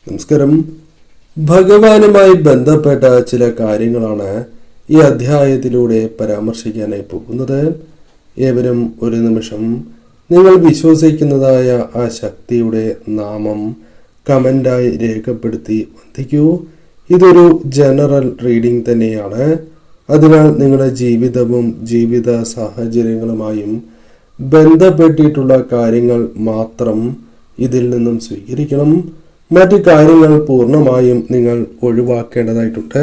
നമസ്കാരം. ഭഗവാനുമായി ബന്ധപ്പെട്ട ചില കാര്യങ്ങളാണ് ഈ അധ്യായത്തിലൂടെ പരാമർശിക്കാനായി പോകുന്നത്. ഏവരും ഒരു നിമിഷം നിങ്ങൾ വിശ്വസിക്കുന്നതായ ആ ശക്തിയുടെ നാമം കമൻ്റായി രേഖപ്പെടുത്തി വന്ദിക്കൂ. ഇതൊരു ജനറൽ റീഡിംഗ് തന്നെയാണ്. അതിനാൽ നിങ്ങളുടെ ജീവിതവും ജീവിത സാഹചര്യങ്ങളുമായും ബന്ധപ്പെട്ടിട്ടുള്ള കാര്യങ്ങൾ മാത്രം ഇതിൽ നിന്നും സ്വീകരിക്കണം. മറ്റു കാര്യങ്ങൾ പൂർണ്ണമായും നിങ്ങൾ ഒഴിവാക്കേണ്ടതായിട്ടുണ്ട്.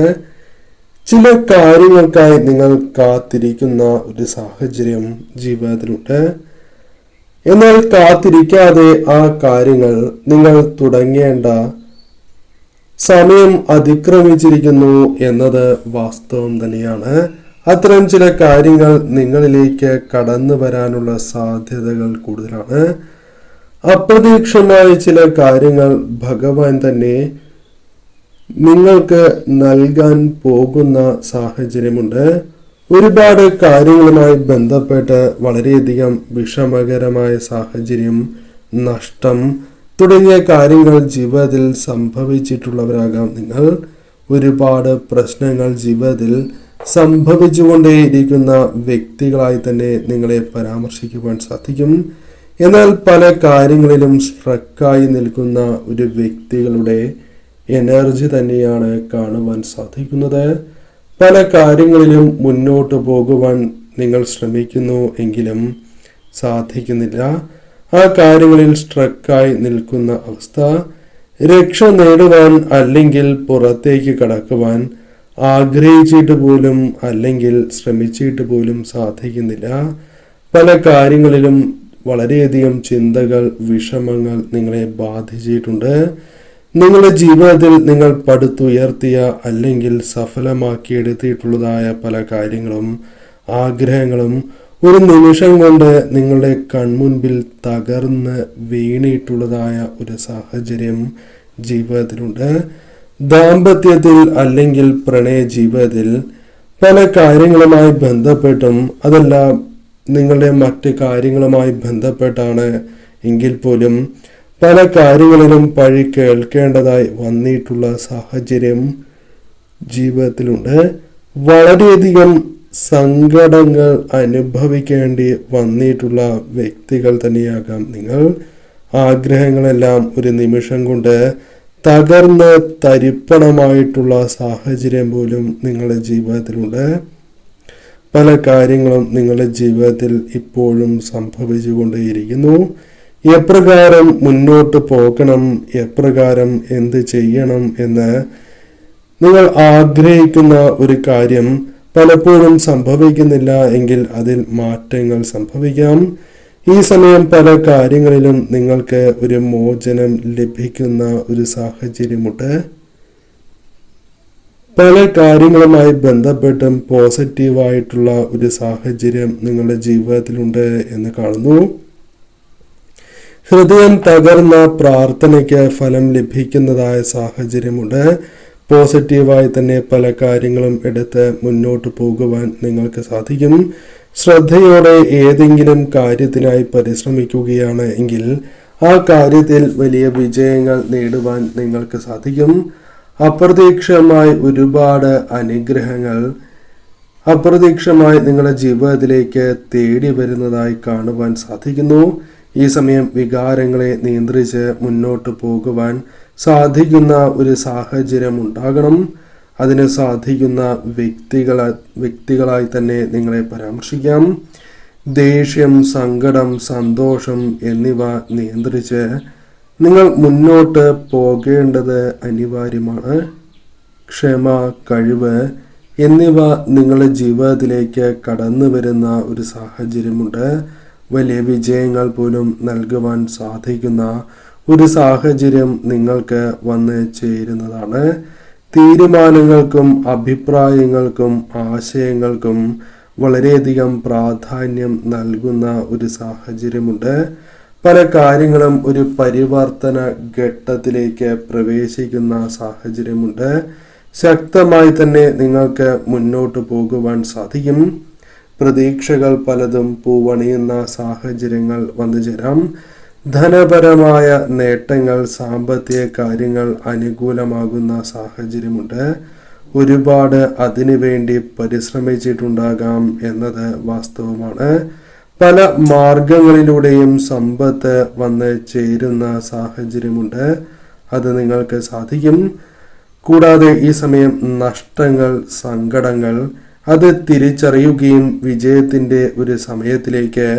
ചില കാര്യങ്ങൾക്കായി നിങ്ങൾ കാത്തിരിക്കുന്ന ഒരു സാഹചര്യം ജീവിതത്തിലുണ്ട്. എന്നാൽ കാത്തിരിക്കാതെ ആ കാര്യങ്ങൾ നിങ്ങൾ തുടങ്ങേണ്ട സമയം അതിക്രമിച്ചിരിക്കുന്നു എന്നത് വാസ്തവം തന്നെയാണ്. അത്തരം ചില കാര്യങ്ങൾ നിങ്ങളിലേക്ക് കടന്നു വരാനുള്ള സാധ്യതകൾ കൂടുതലാണ്. അപ്രതീക്ഷിതമായ ചില കാര്യങ്ങൾ ഭഗവാൻ തന്നെ നിങ്ങൾക്ക് നൽകാൻ പോകുന്ന സാഹചര്യമുണ്ട്. ഒരുപാട് കാര്യങ്ങളുമായി ബന്ധപ്പെട്ട് വളരെയധികം വിഷമകരമായ സാഹചര്യം, നഷ്ടം തുടങ്ങിയ കാര്യങ്ങൾ ജീവിതത്തിൽ സംഭവിച്ചിട്ടുള്ളവരാകാം നിങ്ങൾ. ഒരുപാട് പ്രശ്നങ്ങൾ ജീവിതത്തിൽ സംഭവിച്ചുകൊണ്ടേയിരിക്കുന്ന വ്യക്തികളായി തന്നെ നിങ്ങളെ പരാമർശിക്കുവാൻ സാധിക്കും. എന്നാൽ പല കാര്യങ്ങളിലും സ്ട്രക്കായി നിൽക്കുന്ന ഒരു വ്യക്തികളുടെ എനർജി തന്നെയാണ് കാണുവാൻ സാധിക്കുന്നത്. പല കാര്യങ്ങളിലും മുന്നോട്ട് പോകുവാൻ നിങ്ങൾ ശ്രമിക്കുന്നു എങ്കിലും സാധിക്കുന്നില്ല. ആ കാര്യങ്ങളിൽ സ്ട്രക്കായി നിൽക്കുന്ന അവസ്ഥ, രക്ഷ നേടുവാൻ അല്ലെങ്കിൽ പുറത്തേക്ക് കടക്കുവാൻ ആഗ്രഹിച്ചിട്ട് പോലും അല്ലെങ്കിൽ ശ്രമിച്ചിട്ട് പോലും സാധിക്കുന്നില്ല. പല കാര്യങ്ങളിലും വളരെയധികം ചിന്തകൾ, വിഷമങ്ങൾ നിങ്ങളെ ബാധിച്ചിട്ടുണ്ട്. നിങ്ങളുടെ ജീവിതത്തിൽ നിങ്ങൾ പടുത്തുയർത്തിയ അല്ലെങ്കിൽ സഫലമാക്കിയെടുത്തിട്ടുള്ളതായ പല കാര്യങ്ങളും ആഗ്രഹങ്ങളും ഒരു നിമിഷം കൊണ്ട് നിങ്ങളുടെ കൺമുൻപിൽ തകർന്ന് വീണിട്ടുള്ളതായ ഒരു സാഹചര്യം ജീവിതത്തിലുണ്ട്. ദാമ്പത്യത്തിൽ അല്ലെങ്കിൽ പ്രണയ ജീവിതത്തിൽ പല കാര്യങ്ങളുമായി ബന്ധപ്പെട്ടും അതെല്ലാം നിങ്ങളുടെ മറ്റ് കാര്യങ്ങളുമായി ബന്ധപ്പെട്ടാണ് എങ്കിൽ പോലും പല കാര്യങ്ങളിലും പഴി കേൾക്കേണ്ടതായി വന്നിട്ടുള്ള സാഹചര്യം ജീവിതത്തിലുണ്ട്. വളരെയധികം സങ്കടങ്ങൾ അനുഭവിക്കേണ്ടി വന്നിട്ടുള്ള വ്യക്തികൾ തന്നെയാകാം നിങ്ങൾ. ആഗ്രഹങ്ങളെല്ലാം ഒരു നിമിഷം കൊണ്ട് തകർന്ന് തരിപ്പണമായിട്ടുള്ള സാഹചര്യം പോലും നിങ്ങളുടെ ജീവിതത്തിലുണ്ട്. പല കാര്യങ്ങളും നിങ്ങളുടെ ജീവിതത്തിൽ ഇപ്പോഴും സംഭവിച്ചുകൊണ്ടേയിരിക്കുന്നു. എപ്രകാരം മുന്നോട്ട് പോകണം, എപ്രകാരം എന്ത് ചെയ്യണം എന്ന് നിങ്ങൾ ആഗ്രഹിക്കുന്ന ഒരു കാര്യം പലപ്പോഴും സംഭവിക്കുന്നില്ല എങ്കിൽ അതിൽ മാറ്റങ്ങൾ സംഭവിക്കാം. ഈ സമയം പല കാര്യങ്ങളിലും നിങ്ങൾക്ക് ഒരു മോചനം ലഭിക്കുന്ന ഒരു സാഹചര്യമുണ്ട്. പല കാര്യങ്ങളുമായി ബന്ധപ്പെട്ടും പോസിറ്റീവായിട്ടുള്ള ഒരു സാഹചര്യം നിങ്ങളുടെ ജീവിതത്തിലുണ്ട് എന്ന് കാണുന്നു. ഹൃദയം തകർന്ന പ്രാർത്ഥനയ്ക്ക് ഫലം ലഭിക്കുന്നതായ സാഹചര്യമുണ്ട്. പോസിറ്റീവായി തന്നെ പല കാര്യങ്ങളും എടുത്ത് മുന്നോട്ട് പോകുവാൻ നിങ്ങൾക്ക് സാധിക്കും. ശ്രദ്ധയോടെ ഏതെങ്കിലും കാര്യത്തിനായി പരിശ്രമിക്കുകയാണ് എങ്കിൽ ആ കാര്യത്തിൽ വലിയ വിജയങ്ങൾ നേടുവാൻ നിങ്ങൾക്ക് സാധിക്കും. അപ്രതീക്ഷിതമായി ഒരുപാട് അനുഗ്രഹങ്ങൾ അപ്രതീക്ഷിതമായി നിങ്ങളുടെ ജീവിതത്തിലേക്ക് തേടി വരുന്നതായി കാണുവാൻ സാധിക്കുന്നു. ഈ സമയം വികാരങ്ങളെ നിയന്ത്രിച്ച് മുന്നോട്ട് പോകുവാൻ സാധിക്കുന്ന ഒരു സാഹചര്യം ഉണ്ടാകണം. അതിന് സാധിക്കുന്ന വ്യക്തികളായി തന്നെ നിങ്ങളെ പരാമർശിക്കാം. ദേഷ്യം, സങ്കടം, സന്തോഷം എന്നിവ നിയന്ത്രിച്ച് നിങ്ങൾ മുന്നോട്ട് പോകേണ്ടത് അനിവാര്യമാണ്. ക്ഷമ, കഴിവ് എന്നിവ നിങ്ങളുടെ ജീവിതത്തിലേക്ക് കടന്നു വരുന്ന ഒരു സാഹചര്യമുണ്ട്. വലിയ വിജയങ്ങൾ പോലും നൽകുവാൻ സാധിക്കുന്ന ഒരു സാഹചര്യം നിങ്ങൾക്ക് വന്ന് ചേരുന്നതാണ്. തീരുമാനങ്ങൾക്കും അഭിപ്രായങ്ങൾക്കും ആശയങ്ങൾക്കും വളരെയധികം പ്രാധാന്യം നൽകുന്ന ഒരു സാഹചര്യമുണ്ട്. പല കാര്യങ്ങളും ഒരു പരിവർത്തന ഘട്ടത്തിലേക്ക് പ്രവേശിക്കുന്ന സാഹചര്യമുണ്ട്. ശക്തമായി തന്നെ നിങ്ങൾക്ക് മുന്നോട്ട് പോകുവാൻ സാധിക്കും. പ്രതീക്ഷകൾ പലതും പൂവണിയുന്ന സാഹചര്യങ്ങൾ വന്നു ചേരാം. ധനപരമായ നേട്ടങ്ങൾ, സാമ്പത്തിക കാര്യങ്ങൾ അനുകൂലമാകുന്ന സാഹചര്യമുണ്ട്. ഒരുപാട് അതിനുവേണ്ടി പരിശ്രമിച്ചിട്ടുണ്ടാകാം എന്നത് വാസ്തവമാണ്. പല മാർഗങ്ങളിലൂടെയും സമ്പത്ത് വന്ന് ചേരുന്ന സാഹചര്യമുണ്ട്. അത് നിങ്ങൾക്ക് സാധിക്കും. കൂടാതെ ഈ സമയം നഷ്ടങ്ങൾ, സങ്കടങ്ങൾ അത് തിരിച്ചറിയുകയും വിജയത്തിൻ്റെ ഒരു സമയത്തിലേക്ക്,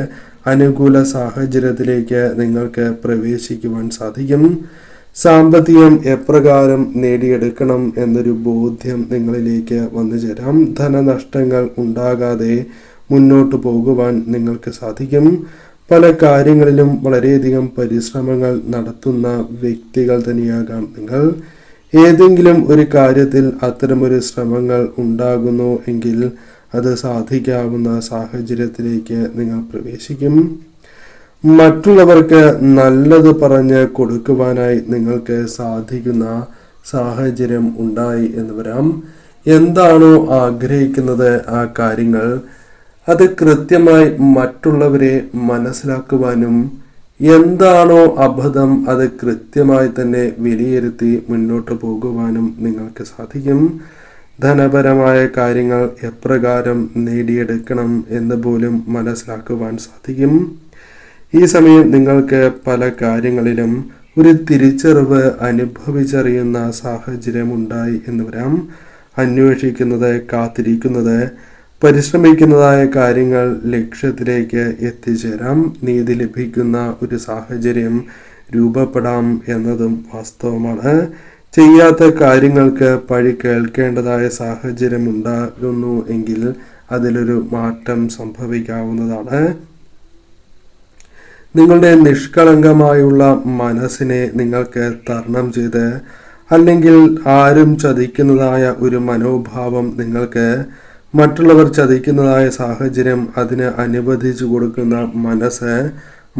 അനുകൂല സാഹചര്യത്തിലേക്ക് നിങ്ങൾക്ക് പ്രവേശിക്കുവാൻ സാധിക്കും. സാമ്പത്തികം എപ്രകാരം നേടിയെടുക്കണം എന്നൊരു ബോധ്യം നിങ്ങളിലേക്ക് വന്നു ചേരാം. ധനനഷ്ടങ്ങൾ ഉണ്ടാകാതെ മുന്നോട്ട് പോകുവാൻ നിങ്ങൾക്ക് സാധിക്കും. പല കാര്യങ്ങളിലും വളരെയധികം പരിശ്രമങ്ങൾ നടത്തുന്ന വ്യക്തികൾ തന്നെയാകാം നിങ്ങൾ. ഏതെങ്കിലും ഒരു കാര്യത്തിൽ അത്തരമൊരു ശ്രമങ്ങൾ ഉണ്ടാകുന്നു എങ്കിൽ അത് സാധിക്കാവുന്ന സാഹചര്യത്തിലേക്ക് നിങ്ങൾ പ്രവേശിക്കും. മറ്റുള്ളവർക്ക് നല്ലത് പറഞ്ഞ് കൊടുക്കുവാനായി നിങ്ങൾക്ക് സാധിക്കുന്ന സാഹചര്യം ഉണ്ടായി എന്ന് വരാം. എന്താണോ ആഗ്രഹിക്കുന്നത് ആ കാര്യങ്ങൾ അത് കൃത്യമായി മറ്റുള്ളവരെ മനസ്സിലാക്കുവാനും, എന്താണോ അബദ്ധം അത് കൃത്യമായി തന്നെ വിലയിരുത്തി മുന്നോട്ട് പോകുവാനും നിങ്ങൾക്ക് സാധിക്കും. ധനപരമായ കാര്യങ്ങൾ എപ്രകാരം നേടിയെടുക്കണം എന്ന് പോലും മനസ്സിലാക്കുവാൻ സാധിക്കും. ഈ സമയം നിങ്ങൾക്ക് പല കാര്യങ്ങളിലും ഒരു തിരിച്ചറിവ് അനുഭവിച്ചറിയുന്ന സാഹചര്യം ഉണ്ടായി എന്ന് വരാം. അന്വേഷിക്കുന്നത്, കാത്തിരിക്കുന്നത്, പരിശ്രമിക്കുന്നതായ കാര്യങ്ങൾ ലക്ഷ്യത്തിലേക്ക് എത്തിച്ചേരാം. നീതി ലഭിക്കുന്ന ഒരു സാഹചര്യം രൂപപ്പെടാം എന്നതും വാസ്തവമാണ്. ചെയ്യാത്ത കാര്യങ്ങൾക്ക് പഴി കേൾക്കേണ്ടതായ സാഹചര്യം ഉണ്ടാകുന്നു എങ്കിൽ അതിലൊരു മാറ്റം സംഭവിക്കാവുന്നതാണ്. നിങ്ങളുടെ നിഷ്കളങ്കമായുള്ള മനസ്സിനെ നിങ്ങൾക്ക് തരണം ചെയ്ത്, അല്ലെങ്കിൽ ആരും ചതിക്കുന്നതായ ഒരു മനോഭാവം നിങ്ങൾക്ക്, മറ്റുള്ളവർ ചതിക്കുന്നതായ സാഹചര്യം അതിന് അനുവദിച്ചു കൊടുക്കുന്ന മനസ്സ്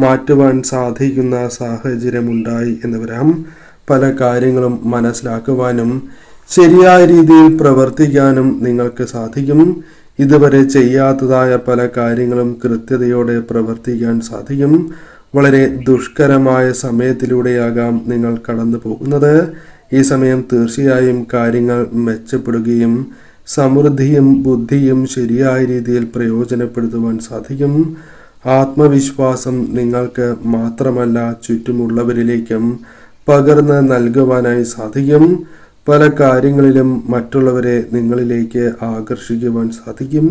മാറ്റുവാൻ സാധിക്കുന്ന സാഹചര്യമുണ്ടായി എന്ന് വരാം. പല കാര്യങ്ങളും മനസ്സിലാക്കുവാനും ശരിയായ രീതിയിൽ പ്രവർത്തിക്കാനും നിങ്ങൾക്ക് സാധിക്കും. ഇതുവരെ ചെയ്യാത്തതായ പല കാര്യങ്ങളും കൃത്യതയോടെ പ്രവർത്തിക്കാൻ സാധിക്കും. വളരെ ദുഷ്കരമായ സമയത്തിലൂടെയാകാം നിങ്ങൾ കടന്നു പോകുന്നത്. ഈ സമയം തീർച്ചയായും കാര്യങ്ങൾ മെച്ചപ്പെടുകയും സമൃദ്ധിയും ബുദ്ധിയും ശരിയായ രീതിയിൽ പ്രയോജനപ്പെടുത്തുവാൻ സാധിക്കും. ആത്മവിശ്വാസം നിങ്ങൾക്ക് മാത്രമല്ല ചുറ്റുമുള്ളവരിലേക്കും പകർന്ന് നൽകുവാനായി സാധിക്കും. പല കാര്യങ്ങളിലും മറ്റുള്ളവരെ നിങ്ങളിലേക്ക് ആകർഷിക്കുവാൻ സാധിക്കും.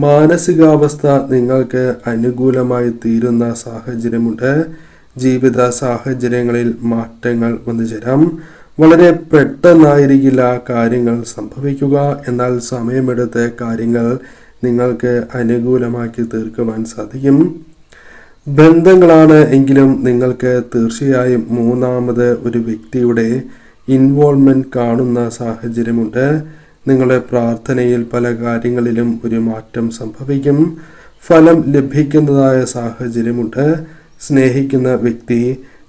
മാനസികാവസ്ഥ നിങ്ങൾക്ക് അനുകൂലമായി തീരുന്ന സാഹചര്യമുണ്ട്. ജീവിത സാഹചര്യങ്ങളിൽ മാറ്റങ്ങൾ വന്നു ചേരാം. വളരെ പെട്ടെന്നായിരിക്കില്ല കാര്യങ്ങൾ സംഭവിക്കുക. എന്നാൽ സമയമെടുത്ത് കാര്യങ്ങൾ നിങ്ങൾക്ക് അനുകൂലമാക്കി തീർക്കുവാൻ സാധിക്കും. ബന്ധങ്ങളാണ് എങ്കിലും നിങ്ങൾക്ക് തീർച്ചയായും മൂന്നാമത് ഒരു വ്യക്തിയുടെ ഇൻവോൾവ്മെന്റ് കാണുന്ന സാഹചര്യമുണ്ട്. നിങ്ങളുടെ പ്രാർത്ഥനയിൽ പല കാര്യങ്ങളിലും ഒരു മാറ്റം സംഭവിക്കും. ഫലം ലഭിക്കുന്നതായ സാഹചര്യമുണ്ട്. സ്നേഹിക്കുന്ന വ്യക്തി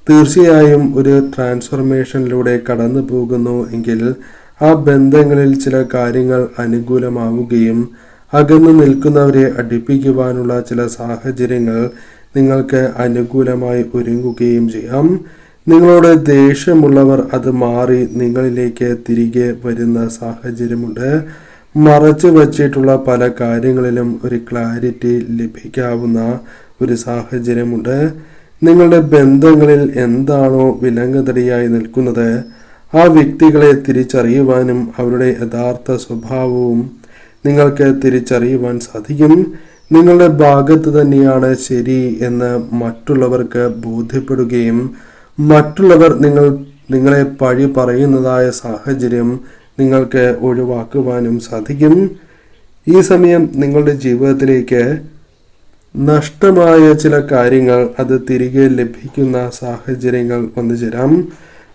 തീർച്ചയായും ഒരു ട്രാൻസ്ഫോർമേഷനിലൂടെ കടന്നു പോകുന്നു എങ്കിൽ ആ ബന്ധങ്ങളിൽ ചില കാര്യങ്ങൾ അനുകൂലമാവുകയും അകന്നു നിൽക്കുന്നവരെ അടുപ്പിക്കുവാനുള്ള ചില സാഹചര്യങ്ങൾ നിങ്ങൾക്ക് അനുകൂലമായി ഒരുങ്ങുകയും ചെയ്യാം. നിങ്ങളോട് ദേഷ്യമുള്ളവർ അത് മാറി നിങ്ങളിലേക്ക് തിരികെ വരുന്ന സാഹചര്യമുണ്ട്. മറച്ചു വച്ചിട്ടുള്ള പല കാര്യങ്ങളിലും ഒരു ക്ലാരിറ്റി ലഭിക്കാവുന്ന ഒരു സാഹചര്യമുണ്ട്. നിങ്ങളുടെ ബന്ധങ്ങളിൽ എന്താണോ വിലങ്ങുതടിയായി നിൽക്കുന്നത് ആ വ്യക്തികളെ തിരിച്ചറിയുവാനും അവരുടെ യഥാർത്ഥ സ്വഭാവവും നിങ്ങൾക്ക് തിരിച്ചറിയുവാൻ സാധിക്കും. നിങ്ങളുടെ ഭാഗത്ത് തന്നെയാണ് ശരി എന്ന് മറ്റുള്ളവർക്ക് ബോധ്യപ്പെടുകയും മറ്റുള്ളവർ നിങ്ങളെ പഴി പറയുന്നതായ സാഹചര്യം നിങ്ങൾക്ക് ഒഴിവാക്കുവാനും സാധിക്കും. ഈ സമയം നിങ്ങളുടെ ജീവിതത്തിലേക്ക് നഷ്ടമായ ചില കാര്യങ്ങൾ അത് തിരികെ ലഭിക്കുന്ന സാഹചര്യങ്ങൾ വന്നു ചേരാം.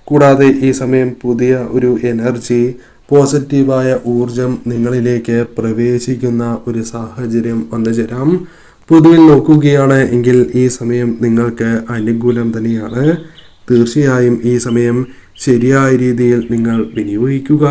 കൂടാതെ ഈ സമയം പുതിയ ഒരു എനർജി, പോസിറ്റീവായ ഊർജം നിങ്ങളിലേക്ക് പ്രവേശിക്കുന്ന ഒരു സാഹചര്യം വന്നു ചേരാം. പൊതുവിൽ നോക്കുകയാണ് എങ്കിൽ ഈ സമയം നിങ്ങൾക്ക് അനുകൂലം തന്നെയാണ്. തീർച്ചയായും ഈ സമയം ശരിയായ രീതിയിൽ നിങ്ങൾ വിനിയോഗിക്കുക.